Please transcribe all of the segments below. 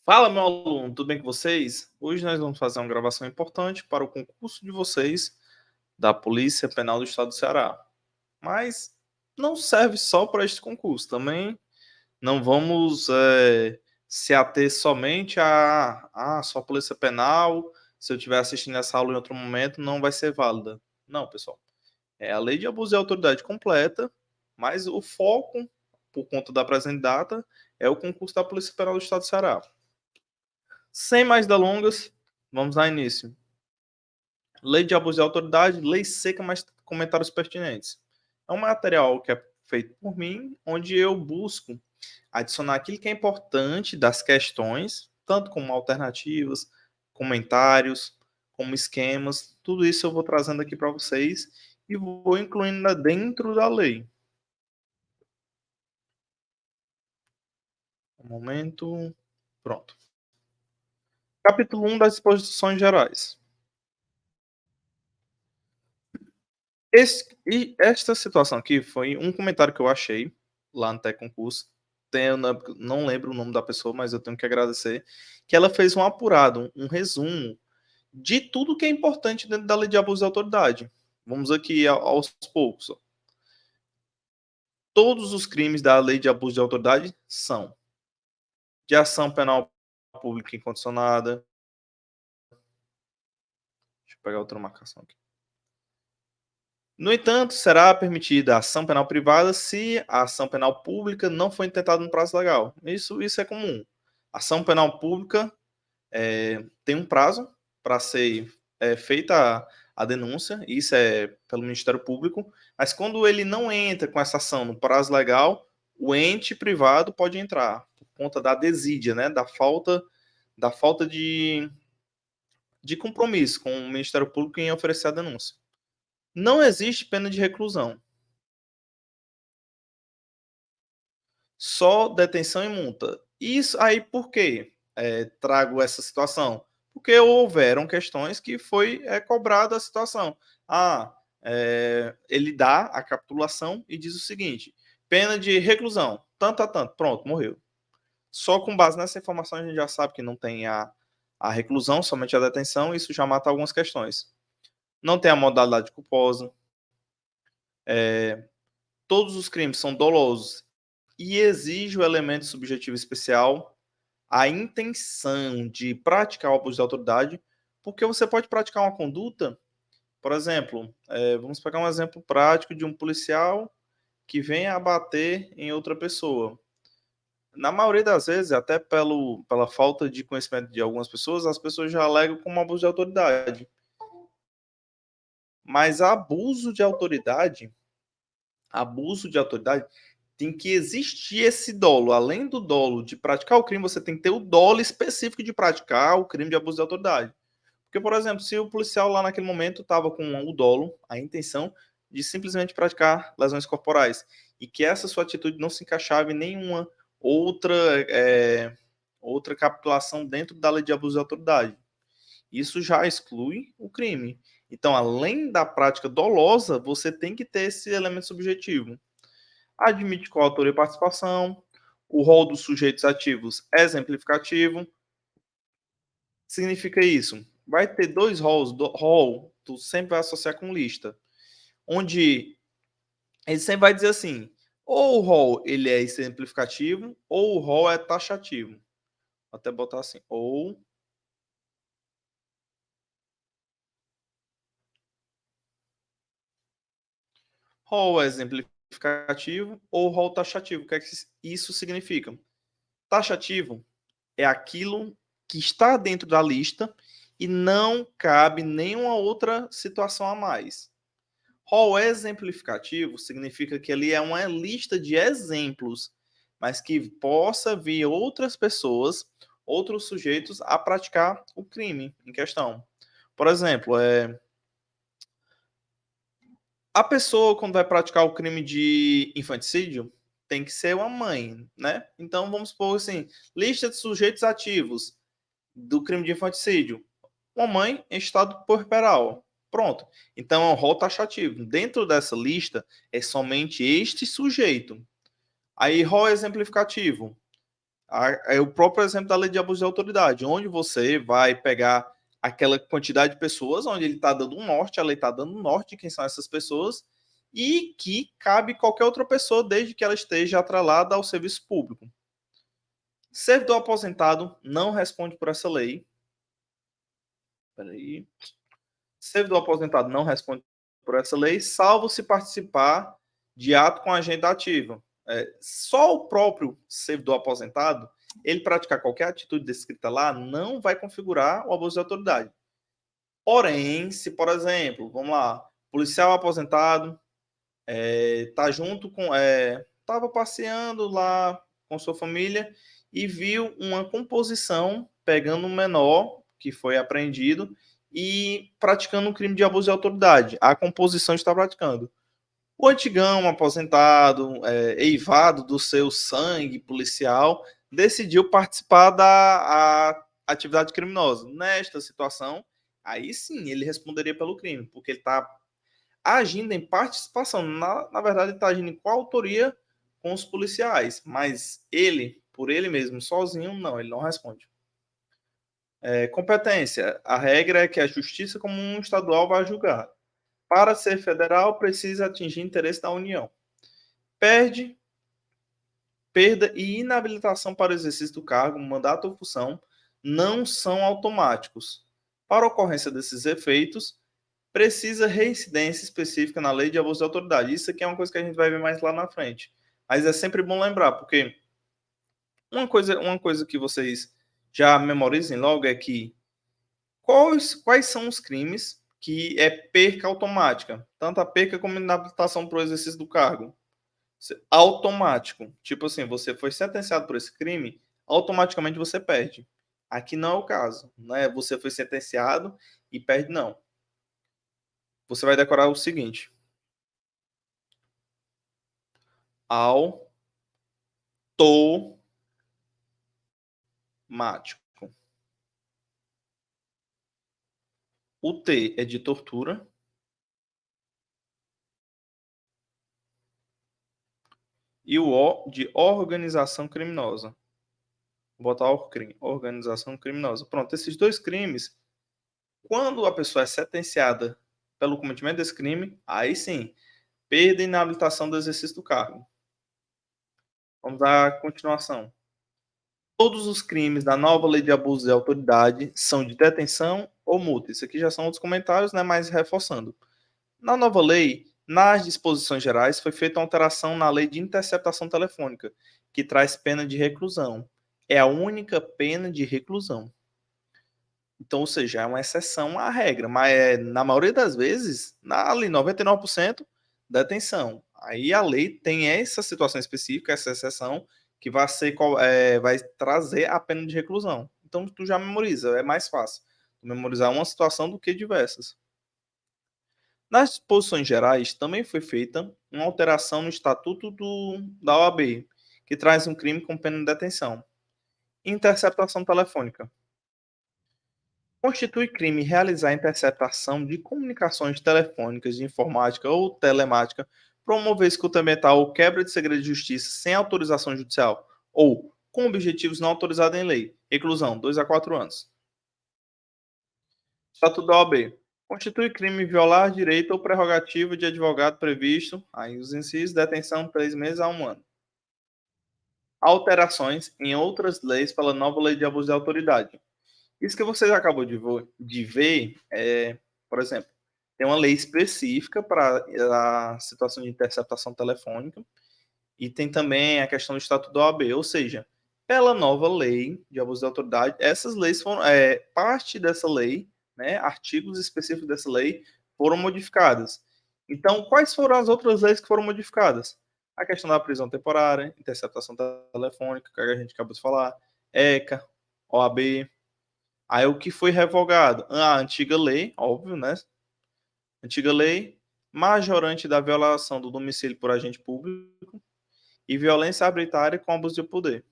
Fala, meu aluno, tudo bem com vocês? Hoje nós vamos fazer uma gravação importante para o concurso de vocês da Polícia Penal do Estado do Ceará. Mas não serve só para este concurso, também não vamos se ater somente a só Polícia Penal. Se eu estiver assistindo essa aula em outro momento, não vai ser válida. Não, pessoal. É a lei de abuso de autoridade completa, mas o foco, por conta da presente data, é o concurso da Polícia Penal do Estado do Ceará. Sem mais delongas, vamos dar início. Lei de abuso de autoridade, lei seca, mas comentários pertinentes. É um material que é feito por mim, onde eu busco adicionar aquilo que é importante das questões, tanto como alternativas, comentários, como esquemas, tudo isso eu vou trazendo aqui para vocês e vou incluindo dentro da lei. Um momento, pronto. Capítulo 1 das disposições gerais. Esta situação aqui foi um comentário que eu achei lá no Tecconcurso. Não lembro o nome da pessoa, mas eu tenho que agradecer. Que ela fez um apurado, um resumo de tudo que é importante dentro da lei de abuso de autoridade. Vamos aqui aos poucos. Ó. Todos os crimes da lei de abuso de autoridade são de ação penal pública incondicionada. Deixa eu pegar outra marcação aqui. No entanto, será permitida a ação penal privada se a ação penal pública não for intentada no prazo legal. Isso é comum. A ação penal pública tem um prazo para ser feita a denúncia, isso é pelo Ministério Público, mas quando ele não entra com essa ação no prazo legal, o ente privado pode entrar, por conta da desídia, né, da falta de compromisso com o Ministério Público em oferecer a denúncia. Não existe pena de reclusão. Só detenção e multa. Isso aí por quê? Trago essa situação? Porque houveram questões que foi cobrada a situação. Ele dá a capitulação e diz o seguinte: pena de reclusão, tanto a tanto, pronto, morreu. Só com base nessa informação a gente já sabe que não tem a reclusão, somente a detenção, isso já mata algumas questões. Não tem a modalidade culposa. Todos os crimes são dolosos e exige o elemento subjetivo especial, a intenção de praticar o abuso de autoridade, porque você pode praticar uma conduta, por exemplo, vamos pegar um exemplo prático de um policial que vem a bater em outra pessoa. Na maioria das vezes, até pela falta de conhecimento de algumas pessoas, as pessoas já alegam como abuso de autoridade. Mas abuso de autoridade tem que existir esse dolo. Além do dolo de praticar o crime, você tem que ter o dolo específico de praticar o crime de abuso de autoridade. Porque, por exemplo, se o policial lá naquele momento estava com o dolo, a intenção de simplesmente praticar lesões corporais, e que essa sua atitude não se encaixava em nenhuma outra, outra capitulação dentro da lei de abuso de autoridade. Isso já exclui o crime. Então, além da prática dolosa, você tem que ter esse elemento subjetivo. Admite coautoria e participação, o rol dos sujeitos ativos é exemplificativo. Significa isso? Vai ter dois rols, rol, tu sempre vai associar com lista, onde ele sempre vai dizer assim, ou o rol ele é exemplificativo, ou o rol é taxativo. Vou até botar assim, ou rol é exemplificativo ou rol taxativo. O que é que isso significa? Taxativo é aquilo que está dentro da lista e não cabe nenhuma outra situação a mais. Rol exemplificativo significa que ali é uma lista de exemplos, mas que possa vir outras pessoas, outros sujeitos a praticar o crime em questão. Por exemplo, a pessoa, quando vai praticar o crime de infanticídio, tem que ser uma mãe, né? Então, vamos supor assim, lista de sujeitos ativos do crime de infanticídio. Uma mãe em estado puerperal. Pronto. Então, é um rol taxativo. Dentro dessa lista, é somente este sujeito. Aí, rol exemplificativo. É o próprio exemplo da lei de abuso de autoridade, onde você vai pegar aquela quantidade de pessoas, onde ele está dando um norte, a lei está dando um norte de quem são essas pessoas, e que cabe qualquer outra pessoa, desde que ela esteja atrelada ao serviço público. Servidor aposentado não responde por essa lei. Peraí. Servidor aposentado não responde por essa lei, salvo se participar de ato com agenda ativa. Só o próprio servidor aposentado, ele praticar qualquer atitude descrita lá, não vai configurar o abuso de autoridade. Porém, se, por exemplo, vamos lá, policial aposentado tá junto com, estava passeando lá com sua família e viu uma composição pegando um menor que foi apreendido e praticando um crime de abuso de autoridade. A composição está praticando. O antigão aposentado, eivado do seu sangue policial, decidiu participar da atividade criminosa. Nesta situação, aí sim ele responderia pelo crime, porque ele está agindo em participação. Na verdade, ele está agindo em coautoria com os policiais, mas ele, por ele mesmo, sozinho, não, ele não responde. Competência. A regra é que a justiça comum estadual vai julgar. Para ser federal, precisa atingir interesse da União. Perda e inabilitação para o exercício do cargo, mandato ou função não são automáticos. Para ocorrência desses efeitos, precisa reincidência específica na lei de abuso de autoridade. Isso aqui é uma coisa que a gente vai ver mais lá na frente. Mas é sempre bom lembrar, porque uma coisa que vocês já memorizem logo é que quais são os crimes que é perca automática? Tanto a perca como a inabilitação para o exercício do cargo. Automático. Tipo assim, você foi sentenciado por esse crime, automaticamente você perde. Aqui não é o caso, né? Você foi sentenciado e perde, não. Você vai decorar o seguinte: automático. O T é de tortura. E o O de organização criminosa. Vou botar organização criminosa. Pronto, esses dois crimes, quando a pessoa é sentenciada pelo cometimento desse crime, aí sim, perda e inabilitação do exercício do cargo. Vamos dar continuação. Todos os crimes da nova lei de abuso de autoridade são de detenção ou multa. Isso aqui já são outros comentários, né, mas reforçando. Na nova lei, nas disposições gerais, foi feita uma alteração na lei de interceptação telefônica, que traz pena de reclusão. É a única pena de reclusão. Então, ou seja, é uma exceção à regra, mas na maioria das vezes, ali 99%, detenção. Aí a lei tem essa situação específica, essa exceção, que vai trazer a pena de reclusão. Então, tu já memoriza, é mais fácil memorizar uma situação do que diversas. Nas disposições gerais, também foi feita uma alteração no Estatuto da OAB, que traz um crime com pena de detenção. Interceptação telefônica. Constitui crime realizar interceptação de comunicações telefônicas, de informática ou telemática, promover escuta mental ou quebra de segredo de justiça sem autorização judicial, ou com objetivos não autorizados em lei. Reclusão, 2 a 4 anos. Estatuto da OAB. Constitui crime violar direito ou prerrogativa de advogado previsto, aí os incisos, detenção 3 meses a 1 ano. Alterações em outras leis pela nova lei de abuso de autoridade. Isso que você acabou de ver, por exemplo, tem uma lei específica para a situação de interceptação telefônica e tem também a questão do Estatuto da OAB, ou seja, pela nova lei de abuso de autoridade, essas leis foram, parte dessa lei, né, artigos específicos dessa lei foram modificadas. Então, quais foram as outras leis que foram modificadas? A questão da prisão temporária, interceptação telefônica, que a gente acabou de falar, ECA, OAB. Aí o que foi revogado? A antiga lei, óbvio, né? Antiga lei majorante da violação do domicílio por agente público e violência arbitrária com abuso de poder.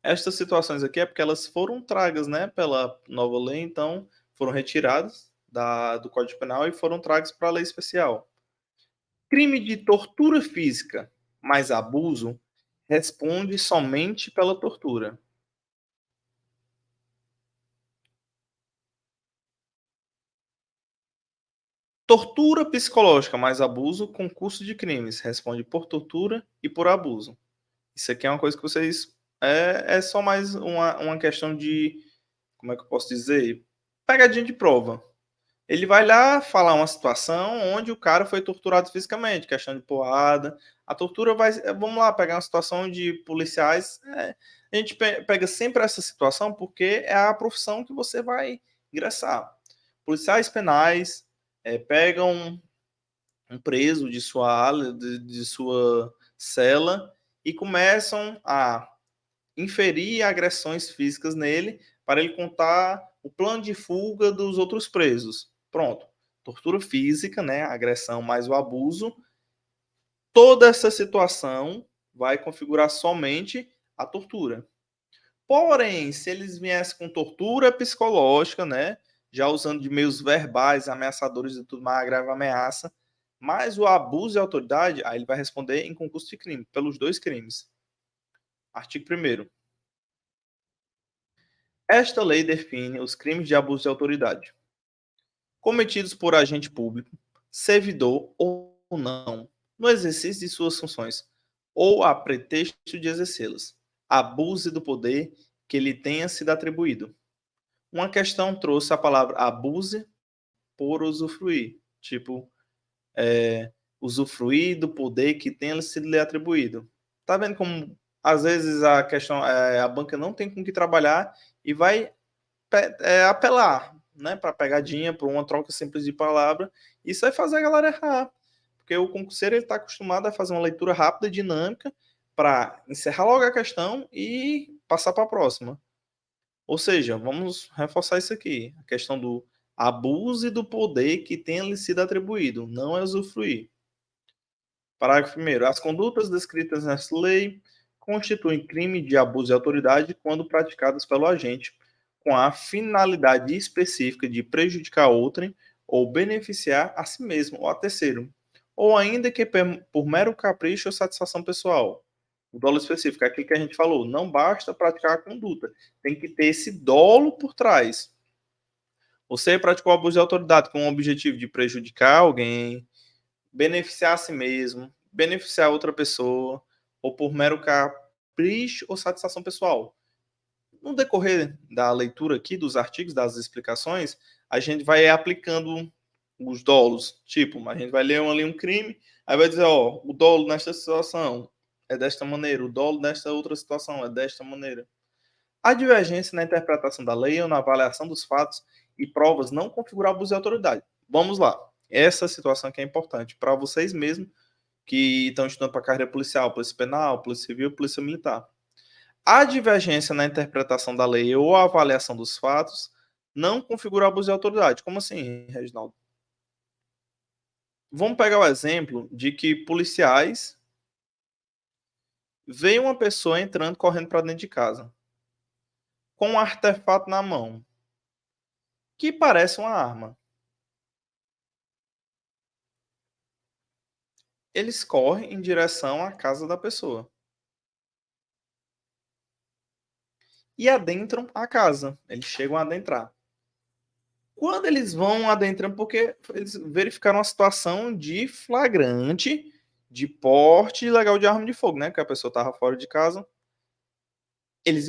Estas situações aqui é porque elas foram tragas, né, pela nova lei, então foram retiradas do Código Penal e foram tragas para a lei especial. Crime de tortura física mais abuso responde somente pela tortura. Tortura psicológica mais abuso, concurso de crimes. Responde por tortura e por abuso. Isso aqui é uma coisa que vocês. É só mais uma questão de. Como é que eu posso dizer? Pegadinha de prova. Ele vai lá falar uma situação onde o cara foi torturado fisicamente, questão de porrada. A tortura vai. Vamos lá, pegar uma situação de policiais. A gente pega sempre essa situação porque é a profissão que você vai ingressar. Policiais penais pegam um preso de sua ala, de sua cela, e começam a inferir agressões físicas nele para ele contar o plano de fuga dos outros presos. Pronto. Tortura física, né? A agressão mais o abuso. Toda essa situação vai configurar somente a tortura. Porém, se eles viessem com tortura psicológica, né? Já usando de meios verbais, ameaçadores e tudo mais, grave ameaça, mas o abuso de autoridade, aí ele vai responder em concurso de crime, pelos dois crimes. Artigo 1º. Esta lei define os crimes de abuso de autoridade, cometidos por agente público, servidor ou não, no exercício de suas funções, ou a pretexto de exercê-las, abuse do poder que lhe tenha sido atribuído. Uma questão trouxe a palavra abuse por usufruir, tipo, usufruir do poder que tenha sido lhe atribuído. Tá vendo como às vezes a questão a banca não tem com o que trabalhar e vai apelar, né, para pegadinha, por uma troca simples de palavra. Isso vai fazer a galera errar, porque o concurseiro ele está acostumado a fazer uma leitura rápida e dinâmica para encerrar logo a questão e passar para a próxima. Ou seja, vamos reforçar isso aqui, a questão do abuse do poder que tenha lhe sido atribuído, não é usufruir. Parágrafo 1º. As condutas descritas nesta lei constituem crime de abuso de autoridade quando praticadas pelo agente, com a finalidade específica de prejudicar outrem ou beneficiar a si mesmo ou a terceiro, ou ainda que por mero capricho ou satisfação pessoal. O dolo específico é aquilo que a gente falou, não basta praticar a conduta, tem que ter esse dolo por trás. Você praticou abuso de autoridade com o objetivo de prejudicar alguém, beneficiar a si mesmo, beneficiar outra pessoa, ou por mero capricho ou satisfação pessoal. No decorrer da leitura aqui dos artigos, das explicações, a gente vai aplicando os dolos. Tipo, a gente vai ler ali um crime, aí vai dizer, ó, o dolo nesta situação é desta maneira, o dolo nesta outra situação é desta maneira. A divergência na interpretação da lei ou na avaliação dos fatos e provas não configura abuso de autoridade. Vamos lá. Essa situação aqui é importante para vocês mesmos que estão estudando para carreira policial, polícia penal, polícia civil, polícia militar. A divergência na interpretação da lei ou a avaliação dos fatos não configura abuso de autoridade. Como assim, Reginaldo? Vamos pegar o exemplo de que policiais veem uma pessoa entrando correndo para dentro de casa com um artefato na mão que parece uma arma. Eles correm em direção à casa da pessoa e adentram a casa. Eles chegam a adentrar. Quando eles vão adentrando, porque eles verificaram uma situação de flagrante, de porte ilegal de arma de fogo, né? Que a pessoa estava fora de casa.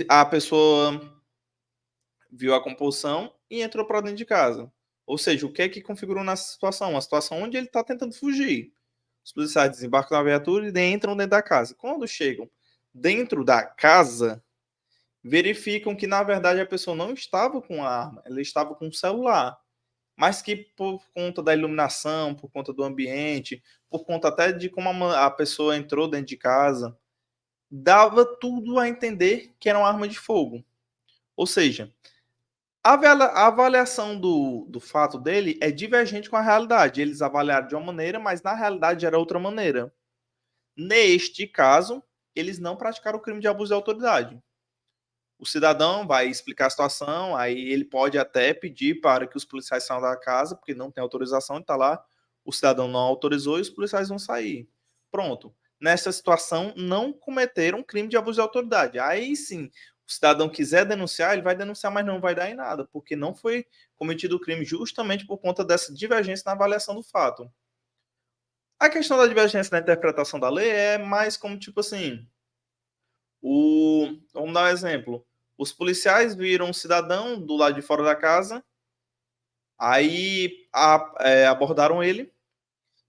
A pessoa viu a composição e entrou para dentro de casa. Ou seja, o que é que configurou nessa situação? Uma situação onde ele está tentando fugir. Os policiais desembarcam na viatura e entram dentro da casa. Quando chegam dentro da casa, verificam que, na verdade, a pessoa não estava com a arma, ela estava com um celular. Mas que por conta da iluminação, por conta do ambiente, por conta até de como a pessoa entrou dentro de casa, dava tudo a entender que era uma arma de fogo. Ou seja, a avaliação do fato dele é divergente com a realidade. Eles avaliaram de uma maneira, mas na realidade era outra maneira. Neste caso, eles não praticaram o crime de abuso de autoridade. O cidadão vai explicar a situação, aí ele pode até pedir para que os policiais saiam da casa, porque não tem autorização de estar lá. O cidadão não autorizou e os policiais vão sair. Pronto. nessa situação, não cometeram crime de abuso de autoridade. Aí sim, o cidadão quiser denunciar, ele vai denunciar, mas não vai dar em nada, porque não foi cometido o crime justamente por conta dessa divergência na avaliação do fato. A questão da divergência na interpretação da lei é mais como, tipo assim, vamos dar um exemplo. Os policiais viram um cidadão do lado de fora da casa, aí abordaram ele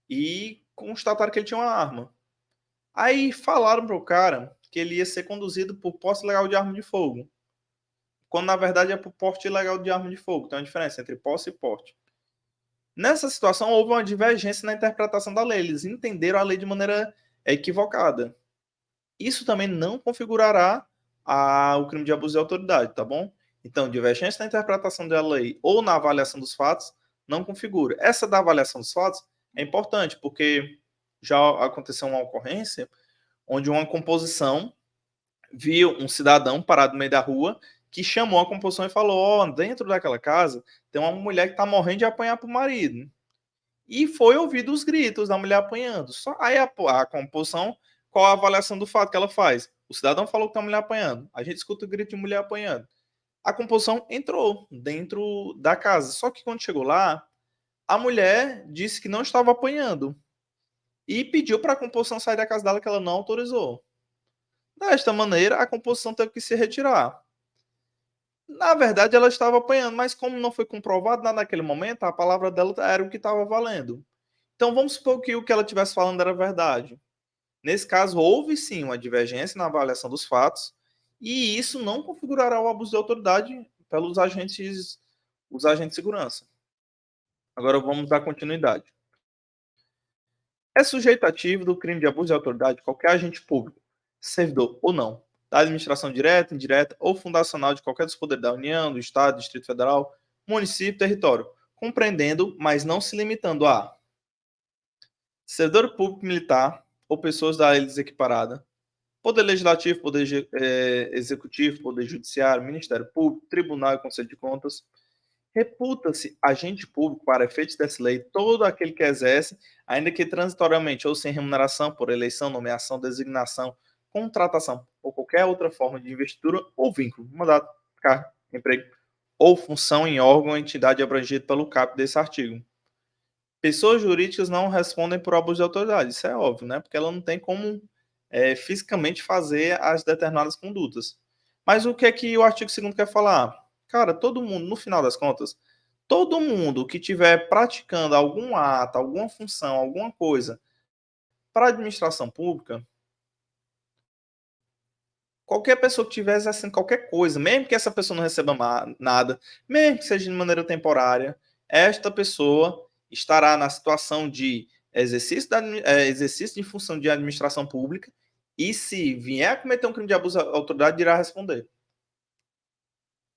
e constataram que ele tinha uma arma. Aí falaram pro cara que ele ia ser conduzido por posse ilegal de arma de fogo, quando na verdade é por porte ilegal de arma de fogo. Tem uma diferença entre posse e porte. Nessa situação, houve uma divergência na interpretação da lei. Eles entenderam a lei de maneira equivocada. Isso também não configurará o crime de abuso de autoridade, tá bom? Então, divergência na interpretação da lei ou na avaliação dos fatos não configura. Essa da avaliação dos fatos é importante, porque já aconteceu uma ocorrência onde uma composição viu um cidadão parado no meio da rua que chamou a composição e falou: ó, dentro daquela casa tem uma mulher que está morrendo de apanhar pro marido. E foi ouvido os gritos da mulher apanhando. Só aí a composição, qual a avaliação do fato que ela faz? O cidadão falou que tem uma mulher apanhando. A gente escuta o grito de mulher apanhando. A composição entrou dentro da casa. Só que quando chegou lá, a mulher disse que não estava apanhando e pediu para a composição sair da casa dela, que ela não autorizou. Desta maneira, a composição teve que se retirar. Na verdade, ela estava apanhando, mas como não foi comprovado nada naquele momento, a palavra dela era o que estava valendo. Então vamos supor que o que ela estivesse falando era verdade. Nesse caso, houve sim uma divergência na avaliação dos fatos, e isso não configurará o abuso de autoridade pelos os agentes de segurança. Agora vamos dar continuidade. É sujeito ativo do crime de abuso de autoridade qualquer agente público, servidor ou não, da administração direta, indireta ou fundacional de qualquer dos poderes da União, do Estado, do Distrito Federal, município, território, compreendendo, mas não se limitando a servidor público militar ou pessoas da eles equiparada, poder legislativo, poder executivo, poder judiciário, Ministério Público, Tribunal e Conselho de Contas. Reputa-se agente público para efeitos dessa lei todo aquele que exerce, ainda que transitoriamente ou sem remuneração por eleição, nomeação, designação, contratação ou qualquer outra forma de investidura ou vínculo, mandato, cargo, emprego ou função em órgão ou entidade abrangida pelo caput desse artigo. Pessoas jurídicas não respondem por abuso de autoridade, isso é óbvio, né? Porque ela não tem como fisicamente fazer as determinadas condutas. Mas o que é que o artigo 2º quer falar? Cara, todo mundo, no final das contas, todo mundo que estiver praticando algum ato, alguma função, alguma coisa para a administração pública, qualquer pessoa que estiver exercendo qualquer coisa, mesmo que essa pessoa não receba nada, mesmo que seja de maneira temporária, esta pessoa estará na situação de exercício de função de administração pública e se vier a cometer um crime de abuso de autoridade, irá responder.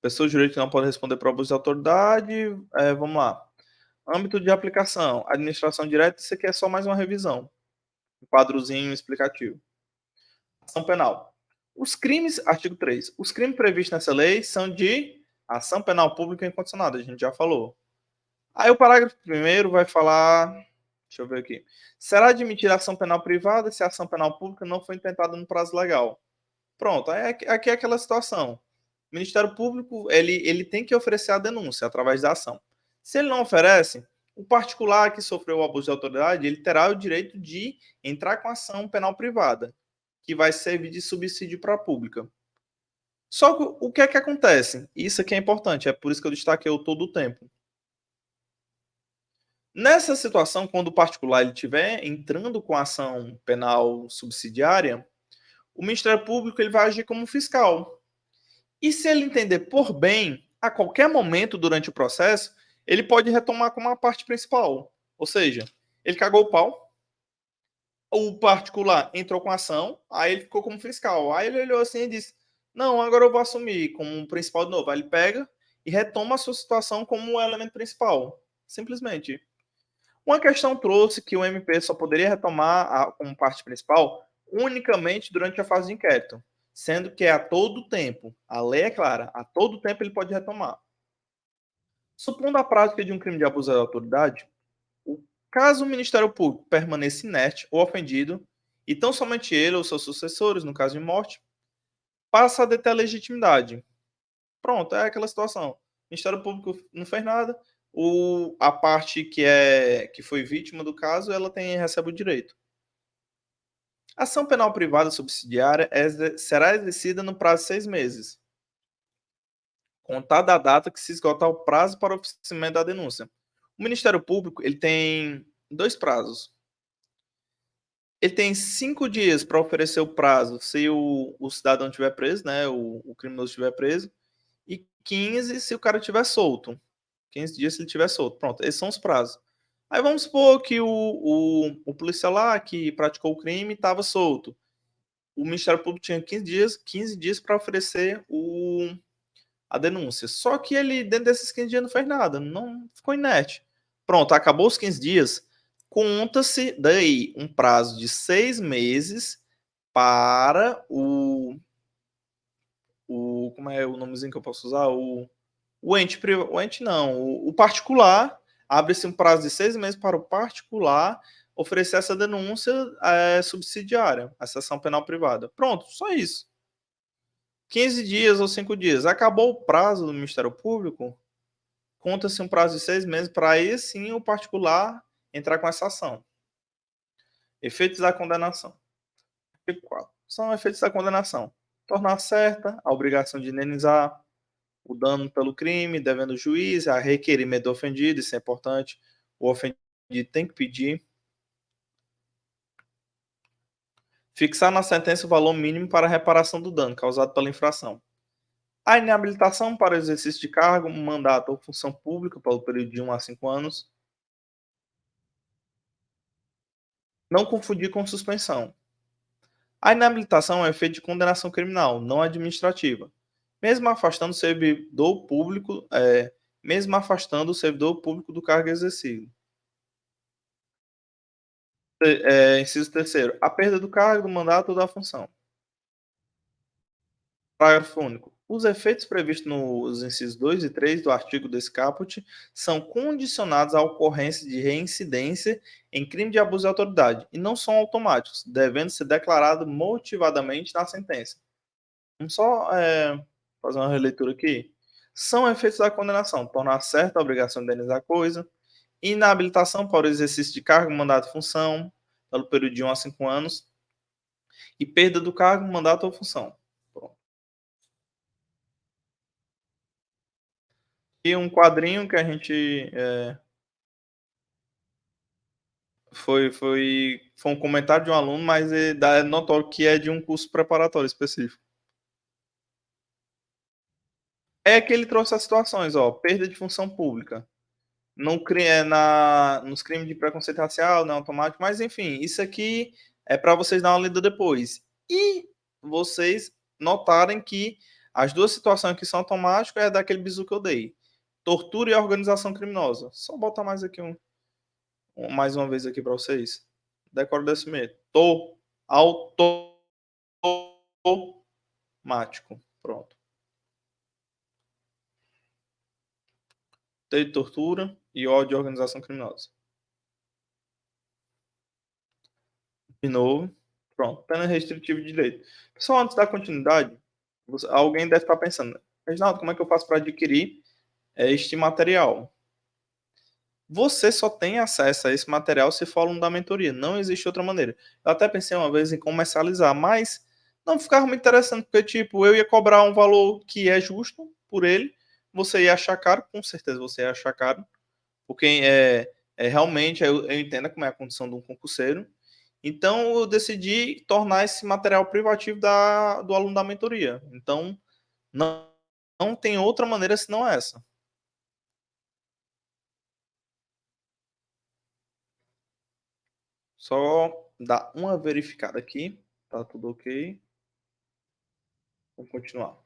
Pessoa jurídica não pode responder por abuso de autoridade. Vamos lá. Âmbito de aplicação. Administração direta, isso aqui é só mais uma revisão. Um quadrozinho explicativo. Ação penal. Os crimes, artigo 3. Os crimes previstos nessa lei são de ação penal pública incondicionada, a gente já falou. Aí o parágrafo 1º vai falar, deixa eu ver aqui. Será admitida ação penal privada se a ação penal pública não foi intentada no prazo legal. Pronto, aqui é aquela situação. O Ministério Público, ele tem que oferecer a denúncia através da ação. Se ele não oferece, o particular que sofreu o abuso de autoridade, ele terá o direito de entrar com ação penal privada, que vai servir de subsídio para a pública. Só que o que é que acontece? Isso aqui é importante, é por isso que eu destaquei o todo o tempo. Nessa situação, quando o particular estiver entrando com ação penal subsidiária, o Ministério Público ele vai agir como fiscal. E se ele entender por bem, a qualquer momento durante o processo, ele pode retomar como a parte principal. Ou seja, ele cagou o pau, o particular entrou com ação, aí ele ficou como fiscal. Aí ele olhou assim e disse: não, agora eu vou assumir como principal de novo. Aí ele pega e retoma a sua situação como o elemento principal. Simplesmente. Uma questão trouxe que o MP só poderia retomar como parte principal unicamente durante a fase de inquérito, sendo que é a todo tempo. A lei é clara, a todo tempo ele pode retomar. Supondo a prática de um crime de abuso de autoridade, caso o Ministério Público permaneça inerte ou ofendido e tão somente ele ou seus sucessores, no caso de morte, passa a deter a legitimidade. Pronto, é aquela situação. O Ministério Público não fez nada, a parte que foi vítima do caso, ela recebe o direito. A ação penal privada subsidiária será exercida no prazo de 6 meses, contada a data que se esgotar o prazo para o oferecimento da denúncia. O Ministério Público ele tem 2 prazos. Ele tem 5 dias para oferecer o prazo se o cidadão estiver preso, né, o criminoso estiver preso, e 15 se o cara estiver solto. 15 dias se ele estiver solto. Pronto, esses são os prazos. Aí vamos supor que o policial lá que praticou o crime estava solto. O Ministério Público tinha 15 dias para oferecer a denúncia. Só que ele, dentro desses 15 dias, não fez nada, não ficou inerte. Pronto, acabou os 15 dias, conta-se daí um prazo de 6 meses para como é o nomezinho que eu posso usar? O ente privado, o ente não, o particular, abre-se um prazo de 6 meses para o particular oferecer essa denúncia subsidiária, a sessão penal privada. Pronto, só isso. 15 dias ou 5 dias. Acabou o prazo do Ministério Público, conta-se um prazo de 6 meses para aí sim o particular entrar com essa ação. Efeitos da condenação. Artigo 4. São efeitos da condenação. Tornar certa a obrigação de indenizar o dano pelo crime, devendo o juiz, a requerimento do ofendido, isso é importante, o ofendido tem que pedir. Fixar na sentença o valor mínimo para a reparação do dano causado pela infração. A inabilitação para o exercício de cargo, mandato ou função pública pelo período de 1 a 5 anos. Não confundir com suspensão. A inabilitação é efeito de condenação criminal, não administrativa. Mesmo afastando o servidor público do cargo exercido. Inciso terceiro, a perda do cargo, do mandato ou da função. Parágrafo único. Os efeitos previstos nos incisos 2 e 3 do artigo desse caput são condicionados à ocorrência de reincidência em crime de abuso de autoridade e não são automáticos, devendo ser declarado motivadamente na sentença. Vamos só fazer uma releitura aqui. São efeitos da condenação: tornar certa a obrigação de indenizar a coisa, inabilitação para o exercício de cargo, mandato e função, pelo período de 1 a 5 anos, e perda do cargo, mandato ou função. Pronto. E um quadrinho que a gente foi um comentário de um aluno, mas é notório que é de um curso preparatório específico. É que ele trouxe as situações, ó, perda de função pública. Nos crimes de preconceito racial, não automático, mas enfim, isso aqui é para vocês dar uma lida depois. E vocês notarem que as duas situações que são automáticas é daquele bizu que eu dei. Tortura e organização criminosa. Só botar mais aqui mais uma vez aqui para vocês. Decora desse meio. Automático. Pronto. De tortura e ódio e organização criminosa. De novo. Pronto. Pena restritiva de direito. Pessoal, antes da continuidade, alguém deve estar pensando, Reginaldo, como é que eu faço para adquirir este material? Você só tem acesso a esse material se for aluno da mentoria. Não existe outra maneira. Eu até pensei uma vez em comercializar, mas não ficava muito interessante, porque, tipo, eu ia cobrar um valor que é justo por ele, você ia achar caro, com certeza você ia achar caro, porque realmente eu entendo como é a condição de um concurseiro. Então, eu decidi tornar esse material privativo do aluno da mentoria. Então, não tem outra maneira senão essa. Só dar uma verificada aqui. Tá tudo ok. Vamos continuar.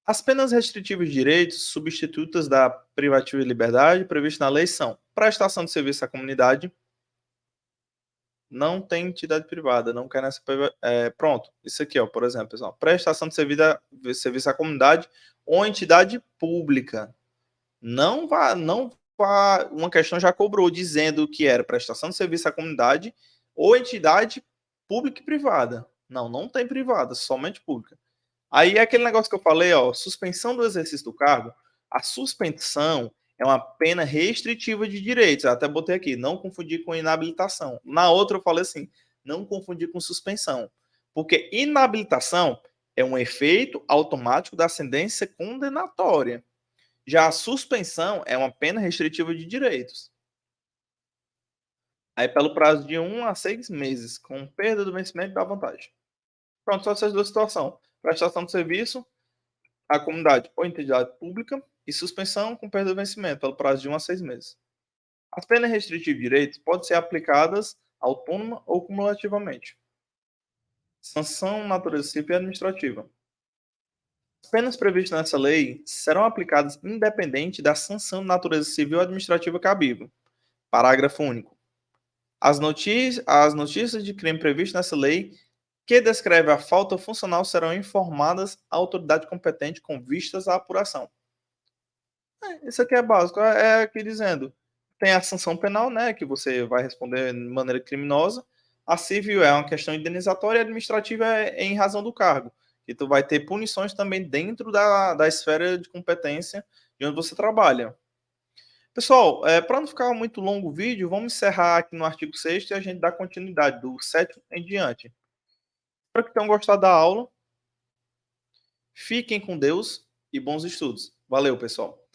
As penas restritivas de direitos substitutas da privativa de liberdade previstas na lei são prestação de serviço à comunidade. Não tem entidade privada, não quer nessa. Pronto, isso aqui, ó, por exemplo, pessoal, prestação de serviço à comunidade ou entidade pública. Não uma questão já cobrou, dizendo que era prestação de serviço à comunidade ou entidade pública e privada. Não, não tem privada, somente pública. Aí é aquele negócio que eu falei, ó, suspensão do exercício do cargo. A suspensão é uma pena restritiva de direitos. Eu até botei aqui, não confundir com inabilitação. Na outra eu falei assim, não confundir com suspensão. Porque inabilitação é um efeito automático da ascendência condenatória. Já a suspensão é uma pena restritiva de direitos. Aí pelo prazo de 1 a 6 meses, com perda do vencimento da vantagem. Pronto, só essas duas situações. Prestação de serviço à comunidade ou entidade pública e suspensão com perda do vencimento pelo prazo de 1 a 6 meses. As penas restritivas de direitos podem ser aplicadas autônoma ou cumulativamente. Sanção, natureza civil e administrativa. As penas previstas nessa lei serão aplicadas independente da sanção de natureza civil ou administrativa cabível. Parágrafo único. As notícias de crime previstas nessa lei que descreve a falta funcional serão informadas à autoridade competente com vistas à apuração. Isso aqui é básico, é aqui dizendo, tem a sanção penal, né, que você vai responder de maneira criminosa, a civil é uma questão indenizatória e a administrativa é em razão do cargo, e tu vai ter punições também dentro da esfera de competência de onde você trabalha. Pessoal, para não ficar muito longo o vídeo, vamos encerrar aqui no artigo 6º e a gente dá continuidade do 7º em diante. Espero que tenham gostado da aula. Fiquem com Deus e bons estudos. Valeu, pessoal.